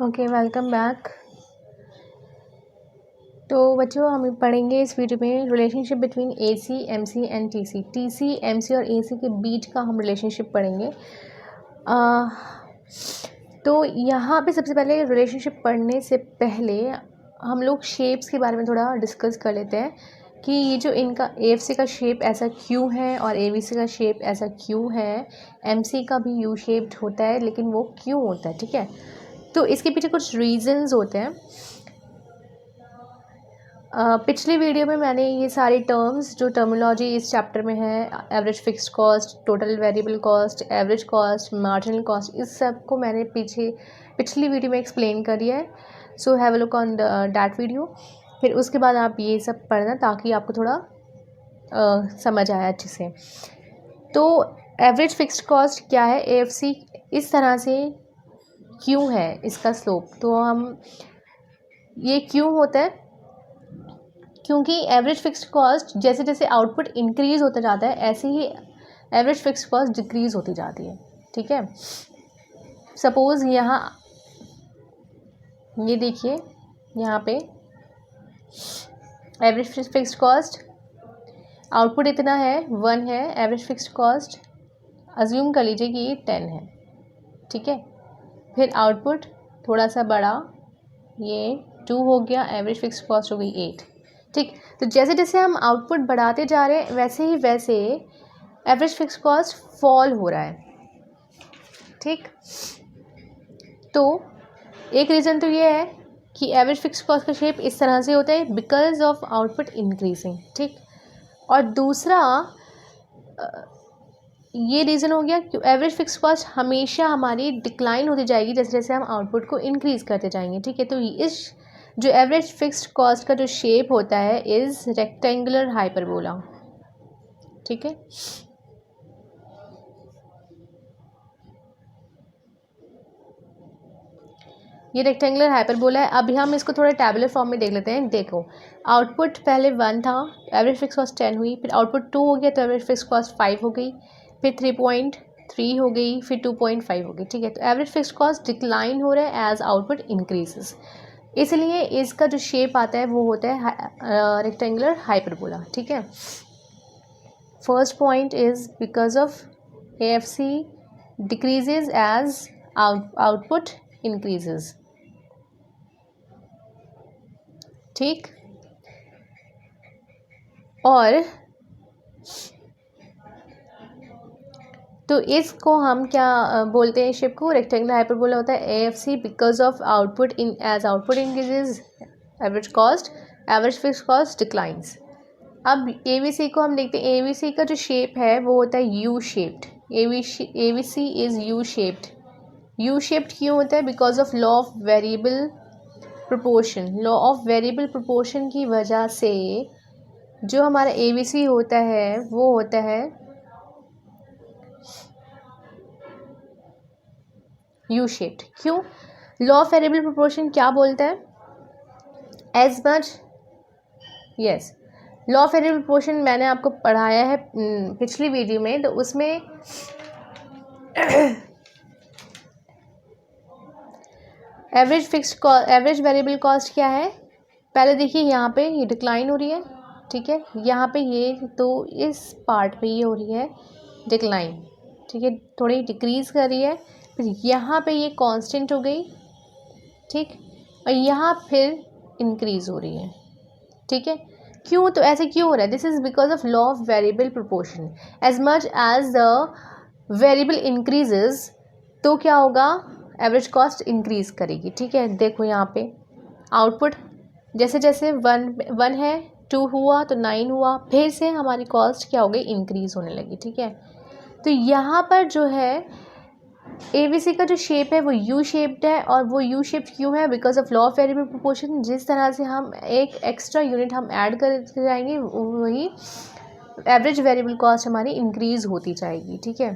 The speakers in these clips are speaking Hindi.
Okay, welcome back. तो बच्चों, हम पढ़ेंगे इस वीडियो में relationship between AC, MC and TC. TC, MC और एसी के बीच का हम रिलेशनशिप पढ़ेंगे। तो यहाँ पे सबसे पहले रिलेशनशिप पढ़ने से पहले हम लोग शेप्स के बारे में थोड़ा डिस्कस कर लेते हैं कि ये जो इनका एएफसी का शेप ऐसा क्यों है और एबीसी का शेप ऐसा क्यों है। एमसी का भी यू शेप्ड होता है, लेकिन वो क्यों होता है, ठीक है। तो इसके पीछे कुछ रीजंस होते हैं। पिछली वीडियो में मैंने ये सारे टर्म्स जो टर्मिनोलॉजी इस चैप्टर में है, average fixed cost, total variable cost, average cost, marginal cost, इस सब को मैंने पिछली वीडियो में एक्सप्लेन कर दिया है। So have a look on that video. फिर उसके बाद आप ये सब पढ़ना ताकि आपको थोड़ा समझ आए अच्छे से। तो एवरेज फिक्स्ड कॉस्ट क्या है, एएफसी इस तरह से क्यों है इसका स्लोप। तो हम ये क्यों होता है, क्योंकि एवरेज फिक्स्ड कॉस्ट जैसे जैसे आउटपुट इंक्रीज़ होता जाता है ऐसे ही एवरेज फिक्स्ड कॉस्ट डिक्रीज़ होती जाती है, ठीक है। सपोज़ यहाँ ये देखिए, यहाँ पे एवरेज फिक्स्ड कॉस्ट आउटपुट इतना है 1 है, एवरेज फिक्स्ड कॉस्ट अज्यूम कर लीजिए कि ये 10 है, ठीक है। फिर आउटपुट थोड़ा सा बड़ा, ये 2 हो गया, एवरेज फिक्स्ड कॉस्ट हो गई 8, ठीक। तो जैसे जैसे हम आउटपुट बढ़ाते जा रहे हैं वैसे एवरेज फिक्स कॉस्ट फॉल हो रहा है, ठीक। तो एक रीज़न तो ये है कि एवरेज फिक्स कॉस्ट का शेप इस तरह से होता है बिकॉज ऑफ आउटपुट इंक्रीजिंग, ठीक। और दूसरा ये रीज़न हो गया कि एवरेज फिक्स कॉस्ट हमेशा हमारी डिक्लाइन होती जाएगी जैसे जैसे हम आउटपुट को इंक्रीज़ करते जाएंगे, ठीक है। तो इस जो एवरेज फिक्स्ड कॉस्ट का जो शेप होता है इज़ रेक्टेंगुलर हाइपरबोला, ठीक है। ये रेक्टेंगुलर हाइपरबोला है। अभी हम इसको थोड़ा टैबुलर फॉर्म में देख लेते हैं। देखो, आउटपुट पहले 1 था, एवरेज फिक्स कॉस्ट 10 हुई, फिर आउटपुट 2 हो गया तो एवरेज फिक्स कॉस्ट 5 हो गई, फिर 3.3 हो गई, फिर 2.5 हो गई, ठीक है। तो एवरेज फिक्स कॉस्ट डिक्लाइन हो रहा है एज आउटपुट इंक्रीजेस, इसलिए इसका जो शेप आता है वो होता है रेक्टेंगुलर हाइपरबोला, ठीक है। First point is because of AFC decreases as output increases, ठीक। और तो इसको हम क्या बोलते हैं, शेप को रेक्टेंगुलर हाइपरबोला होता है AFC because of output as output increases average cost, average fixed cost declines. अब एबीसी को हम देखते हैं। एबीसी का जो शेप है वो होता है U shaped. ABC is U shaped. You shaped क्यों होता है, because of law of variable proportion. Law of variable proportion की वजह से जो हमारा एबीसी होता है वो होता है यू शेप्ड। क्यों? लॉ ऑफ वेरिएबल प्रोपोर्शन क्या बोलता है, as much as law of variable proportion मैंने आपको पढ़ाया है पिछली वीडियो में। तो उसमें एवरेज वेरिएबल कॉस्ट क्या है, पहले देखिए यहाँ पे ये डिक्लाइन हो रही है, ठीक है। यहाँ पे ये तो इस पार्ट पे ये हो रही है डिक्लाइन, ठीक है, थोड़ी डिक्रीज़ कर रही है। फिर यहाँ पे ये कांस्टेंट हो गई, ठीक, और यहाँ फिर इंक्रीज़ हो रही है, ठीक है। क्यों? तो ऐसे क्यों हो रहा है, this is because of law of variable proportion. As much as the variable increases तो क्या होगा, एवरेज कॉस्ट इंक्रीज़ करेगी, ठीक है। देखो यहाँ पे आउटपुट जैसे जैसे 1 है, 2 हुआ तो 9 हुआ, फिर से हमारी कॉस्ट क्या हो गई, इंक्रीज़ होने लगी, ठीक है। तो यहाँ पर जो है एबीसी का जो शेप है वो यू शेप्ड है, और वो यू शेप्ड क्यों है, because of law of variable proportion. जिस तरह से हम एक एक्स्ट्रा यूनिट हम ऐड करते जाएंगे वही एवरेज वेरिएबल कॉस्ट हमारी इंक्रीज़ होती जाएगी, ठीक है।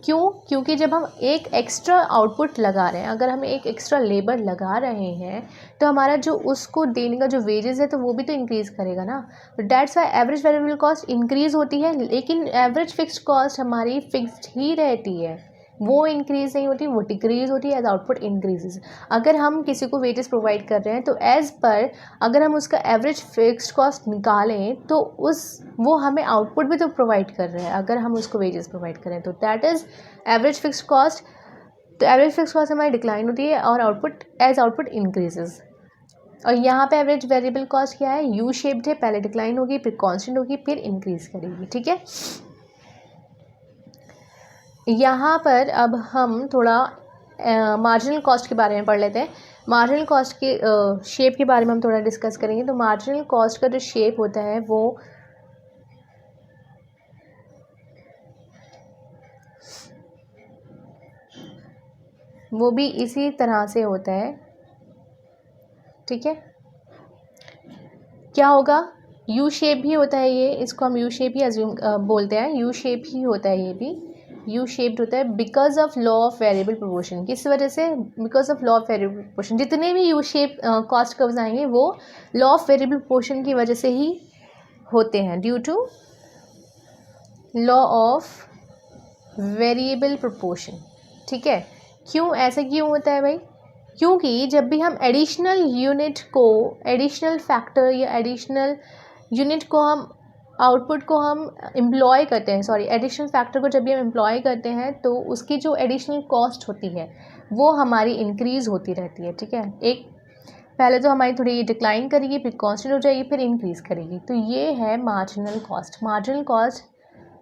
क्यों? क्योंकि जब हम एक एक्स्ट्रा आउटपुट लगा रहे हैं, अगर हम एक एक्स्ट्रा लेबर लगा रहे हैं तो हमारा जो उसको देने का जो वेजेस है तो वो भी तो इंक्रीज़ करेगा ना। तो that's why average variable cost increase होती है, लेकिन एवरेज फिक्स्ड कॉस्ट हमारी फिक्स्ड ही रहती है, वो इंक्रीज नहीं होती, वो डिक्रीज होती है एज आउटपुट इंक्रीजेज। अगर हम किसी को वेजेस प्रोवाइड कर रहे हैं तो एज पर अगर हम उसका एवरेज फिक्स्ड कॉस्ट निकालें तो वो हमें आउटपुट भी तो प्रोवाइड कर रहे हैं अगर हम उसको वेजेस प्रोवाइड करें तो that is average fixed cost. तो एवरेज फिक्स्ड कॉस्ट हमारी डिक्लाइन होती है और आउटपुट इंक्रीजेज। और यहाँ पे एवरेज वेरिएबल कॉस्ट क्या है, यू शेप्ड है, पहले डिक्लाइन होगी फिर कांस्टेंट होगी फिर इंक्रीज करेगी। ठीक है, यहाँ पर अब हम थोड़ा मार्जिनल कॉस्ट के बारे में पढ़ लेते हैं। मार्जिनल कॉस्ट के शेप के बारे में हम थोड़ा डिस्कस करेंगे। तो मार्जिनल कॉस्ट का जो शेप होता है वो भी इसी तरह से होता है। ठीक है, क्या होगा, यू शेप भी होता है ये, इसको हम यू शेप ही अज्यूम बोलते हैं, यू शेप ही होता है ये भी, यू शेप्ड होता है because of law of variable proportion. किस वजह से, because of law of variable proportion. जितने भी यू शेप कॉस्ट कर्व्स आएंगे वो लॉ ऑफ वेरिएबल प्रोपोर्शन की वजह से ही होते हैं, due to law of variable proportion. ठीक है, क्यों ऐसा क्यों होता है भाई, क्योंकि जब भी हम एडिशनल यूनिट को, एडिशनल फैक्टर या एडिशनल यूनिट को हम आउटपुट को हम एम्प्लॉय करते हैं, सॉरी एडिशनल फैक्टर को जब भी हम एम्प्लॉय करते हैं तो उसकी जो एडिशनल कॉस्ट होती है वो हमारी इंक्रीज होती रहती है। ठीक है, एक पहले तो हमारी थोड़ी डिक्लाइन करेगी फिर कांस्टेंट हो जाएगी फिर इंक्रीज करेगी। तो ये है मार्जिनल कॉस्ट। मार्जिनल कॉस्ट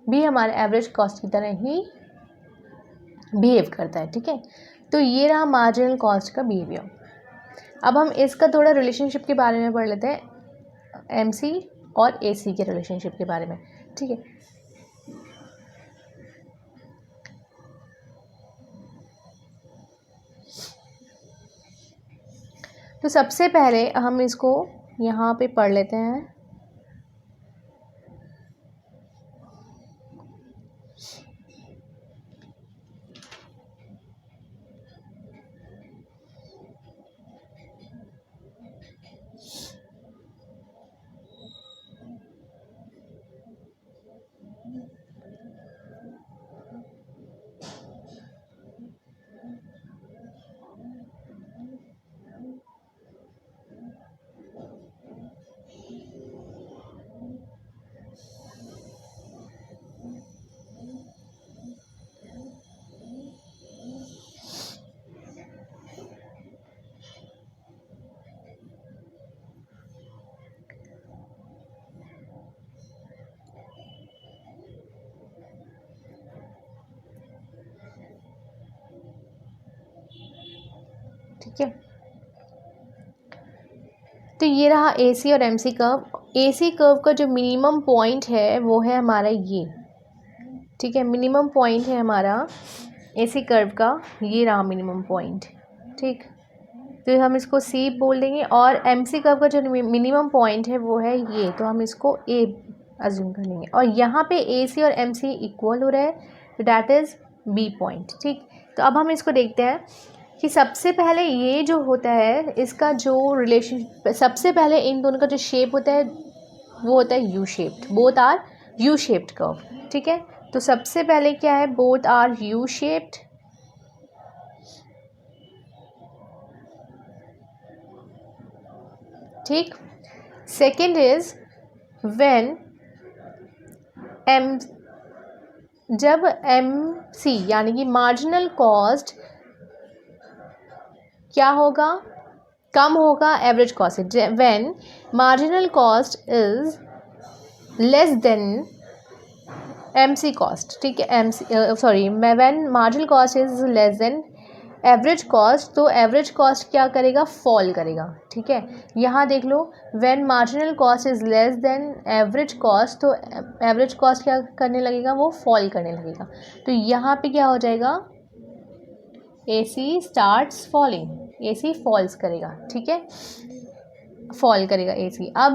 भी हमारे एवरेज कॉस्ट की तरह ही बिहेव करता है। ठीक है, तो ये रहा मार्जिनल कॉस्ट का बिहेवियर। अब हम इसका थोड़ा रिलेशनशिप के बारे में पढ़ लेते हैं, एमसी और एसी के रिलेशनशिप के बारे में। ठीक है, तो सबसे पहले हम इसको यहाँ पे पढ़ लेते हैं। ठीक है, तो ये रहा एसी और एमसी कर्व। एसी कर्व का जो मिनिमम पॉइंट है वो है हमारा ये। ठीक है, मिनिमम पॉइंट है हमारा एसी कर्व का, ये रहा मिनिमम पॉइंट। ठीक, तो हम इसको सी बोल देंगे। और एमसी कर्व का जो मिनिमम पॉइंट है वो है ये, तो हम इसको ए अज्यूम कर लेंगे। और यहाँ पे एसी और एमसी इक्वल हो रहा है, दैट इज़ बी पॉइंट। ठीक, तो अब हम इसको देखते हैं कि सबसे पहले ये जो होता है इसका जो रिलेशन, सबसे पहले इन दोनों का जो शेप होता है वो होता है U shaped, both are U shaped curve. ठीक है, तो सबसे पहले क्या है, बोथ आर यू शेप्ड। ठीक, सेकेंड इज व्हेन एम, जब एम सी यानी कि मार्जिनल कॉस्ट क्या होगा, कम होगा एवरेज कॉस्ट से। When marginal cost is less than M C cost. ठीक है, M C sorry when marginal cost is less than average cost, तो एवरेज कॉस्ट क्या करेगा, फॉल करेगा। ठीक है, यहाँ देख लो, when marginal cost is less than average cost, तो एवरेज कॉस्ट क्या करने लगेगा, वो फॉल करने लगेगा। तो यहाँ पे क्या हो जाएगा, AC starts falling, AC falls करेगा। ठीक है, फॉल करेगा AC। अब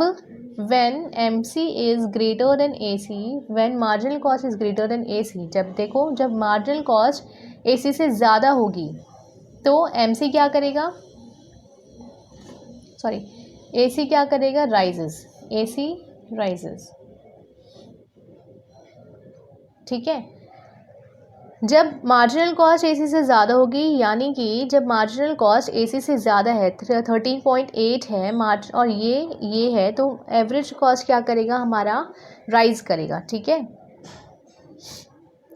when MC is greater than AC, when marginal cost is greater than AC, जब देखो जब marginal cost AC से ज़्यादा होगी तो MC क्या करेगा, सॉरी AC क्या करेगा, rises, AC rises। ठीक है, जब मार्जिनल कॉस्ट AC से ज़्यादा होगी, यानी कि जब मार्जिनल कॉस्ट AC से ज़्यादा है 13.8 है और ये है, तो एवरेज कॉस्ट क्या करेगा हमारा, राइज़ करेगा। ठीक है,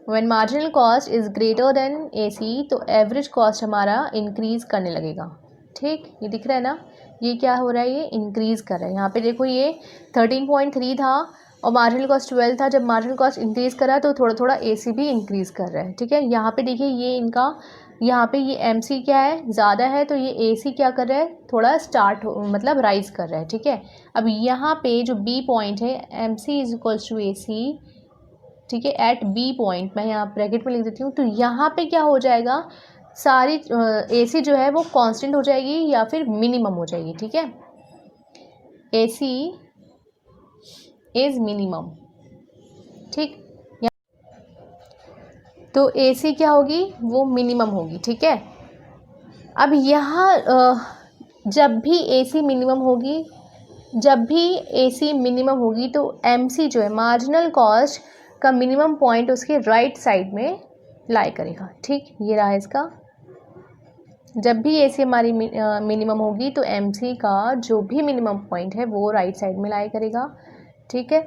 when marginal cost is greater than AC तो एवरेज कॉस्ट हमारा इंक्रीज़ करने लगेगा। ठीक, ये दिख रहा है ना, ये क्या हो रहा है, ये इंक्रीज़ कर रहा है। यहाँ पे देखो ये 13.3 था और मार्जिनल कॉस्ट 12 था। जब मार्जिनल कॉस्ट इंक्रीज़ करा तो थोड़ा थोड़ा AC भी इंक्रीज़ कर रहा है। ठीक है, यहाँ पे देखिए ये इनका, यहाँ पे ये MC क्या है, ज़्यादा है, तो ये AC क्या कर रहा है, थोड़ा मतलब राइज़ कर रहा है। ठीक है, अब यहाँ पे जो B पॉइंट है, MC is equals to AC। ठीक है, एट B पॉइंट, मैं यहाँ ब्रैकेट में लिख देती हूँ, तो यहाँ पे क्या हो जाएगा, सारी AC जो है वो कांस्टेंट हो जाएगी या फिर मिनिमम हो जाएगी। ठीक है, AC इज़ मिनिमम। ठीक, तो AC क्या होगी, वो मिनिमम होगी। ठीक है, अब यहाँ जब भी AC मिनिमम होगी, तो MC जो है मार्जिनल कॉस्ट का मिनिमम पॉइंट उसके राइट साइड में लाई करेगा। ठीक, ये रहा इसका, जब भी AC हमारी मिनिमम होगी तो MC का जो भी मिनिमम पॉइंट है वो राइट साइड में लाई करेगा। ठीक है,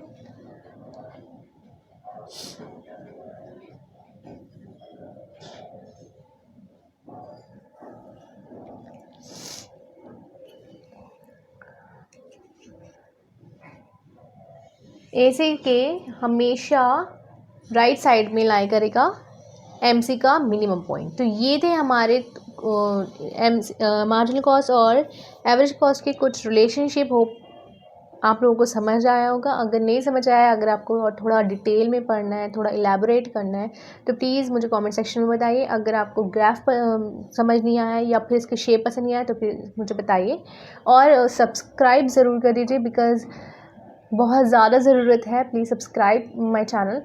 AC के हमेशा राइट साइड में लाई करेगा MC का मिनिमम पॉइंट। तो ये थे हमारे मार्जिनल कॉस्ट और एवरेज कॉस्ट के कुछ रिलेशनशिप। हो आप लोगों को समझ आया होगा। अगर नहीं समझ आया, अगर आपको और थोड़ा डिटेल में पढ़ना है, थोड़ा इलेबोरेट करना है, तो प्लीज़ मुझे कमेंट सेक्शन में बताइए। अगर आपको ग्राफ समझ नहीं आया या फिर इसके शेप पसंद नहीं आया तो फिर मुझे बताइए, और सब्सक्राइब ज़रूर कर दीजिए, बिकॉज़ बहुत ज़्यादा ज़रूरत है। Please subscribe my channel.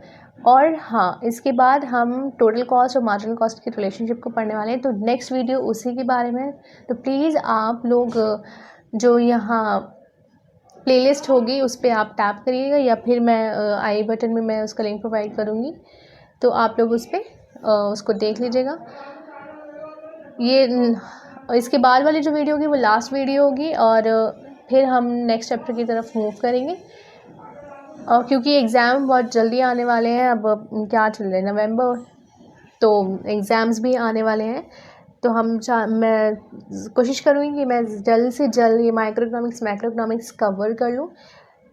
और हाँ, इसके बाद हम टोटल कॉस्ट और मार्जिनल कॉस्ट के रिलेशनशिप को पढ़ने वाले हैं, तो नेक्स्ट वीडियो उसी के बारे में। तो प्लीज़ आप लोग जो यहाँ प्लेलिस्ट होगी उस पर आप टैप करिएगा, या फिर मैं आई बटन में मैं उसका लिंक प्रोवाइड करूँगी, तो आप लोग उस पर उसको देख लीजिएगा। ये इसके बाद वाली जो वीडियो होगी वो लास्ट वीडियो होगी, और फिर हम नेक्स्ट चैप्टर की तरफ मूव करेंगे। और क्योंकि एग्ज़ाम बहुत जल्दी आने वाले हैं, अब क्या चल रहा है, नवंबर, तो एग्ज़ाम्स भी आने वाले हैं, तो मैं कोशिश करूँगी कि मैं जल्द से जल्द ये micro economics, macro economics cover कर लूँ,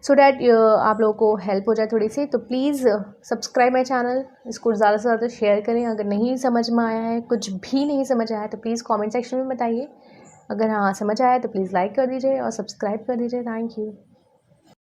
सो डैट आप लोगों को हेल्प हो जाए थोड़ी सी। तो प्लीज़ सब्सक्राइब माई चैनल, इसको ज़्यादा से ज़्यादा शेयर करें। अगर नहीं समझ में आया है, कुछ भी नहीं समझ आया है, तो प्लीज़ कमेंट सेक्शन में बताइए। अगर हाँ समझ आया तो प्लीज़ लाइक कर दीजिए और सब्सक्राइब कर दीजिए। Thank you.